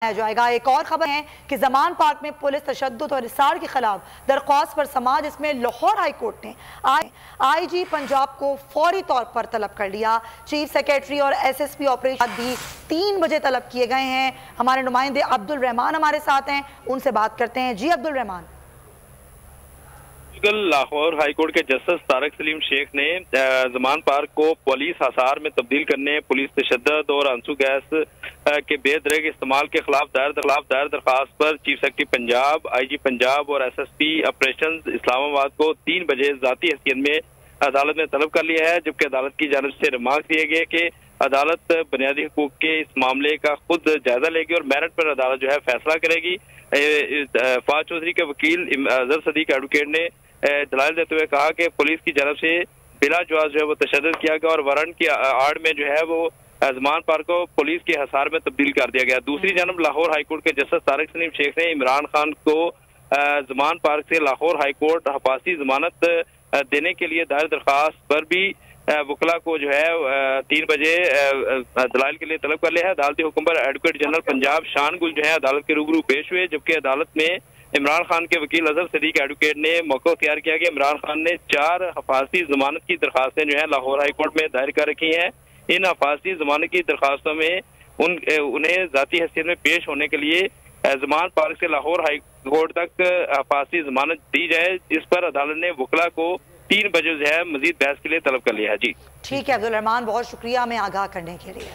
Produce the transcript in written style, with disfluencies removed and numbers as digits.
जाएगा। एक और खबर है कि जमान पार्क में पुलिस तशद्दुद और इसार के खिलाफ दरख्वास्त पर समाज, इसमें लाहौर हाई कोर्ट ने आईजी पंजाब को फौरी तौर पर तलब कर लिया। चीफ सेक्रेटरी और एसएसपी ऑपरेशन भी 3 बजे तलब किए गए हैं। हमारे नुमाइंदे अब्दुल रहमान हमारे साथ हैं, उनसे बात करते हैं। जी अब्दुल रहमान। लाहौर हाईकोर्ट के जस्टिस तारक सलीम शेख ने जमान पार्क को पुलिस हसार में तब्दील करने, पुलिस तशद्दुद और आंसू गैस के बेदरग इस्तेमाल के खिलाफ दायर दरख्वास्त पर chief secretary Punjab, IG Punjab और एसएसपी ऑपरेशन इस्लामाबाद को 3 बजे जाती हैसियत में अदालत में तलब कर लिया है। जबकि अदालत की जानिब से रिमार्क दिए गए कि अदालत बुनियादी हकूक के इस मामले का खुद जायजा लेगी और मेरिट पर अदालत जो है फैसला करेगी। फाज चौधरी के वकील अजहर सदीक एडवोकेट ने दलाल देते हुए कहा कि पुलिस की जानब से बिला जवाब जो है वो तशद्दुद किया गया और वारंट की आड़ में जो है वो जमान पार्क को पुलिस के हसार में तब्दील कर दिया गया। दूसरी जानब लाहौर हाईकोर्ट के जस्टिस तारक सलीम शेख ने इमरान खान को जमान पार्क से लाहौर हाईकोर्ट हफाजी जमानत देने के लिए दायर दरख्वास्त पर भी वकला को जो है 3 बजे दलाल के लिए तलब कर लिया है। अदालती हुक्म पर एडवोकेट जनरल पंजाब शान गुल जो है अदालत के रूबरू पेश हुए, जबकि अदालत में इमरान खान के वकील अजहर सदीक एडवोकेट ने मौका इख्तियार किया कि इमरान खान ने 4 हफाजी जमानत की दरखास्तें जो है लाहौर हाईकोर्ट में दायर कर रखी हैं। इन हफाजी जमानत की दरखास्तों में उन्हें जाती हैसियत में पेश होने के लिए जमान पार्क से लाहौर हाईकोर्ट तक हफाजी जमानत दी जाए, जिस पर अदालत ने वकला को 3 बजे जो है मजीद बहस के लिए तलब कर लिया है। जी ठीक है अब्दुल रहमान, बहुत शुक्रिया हमें आगाह करने के लिए।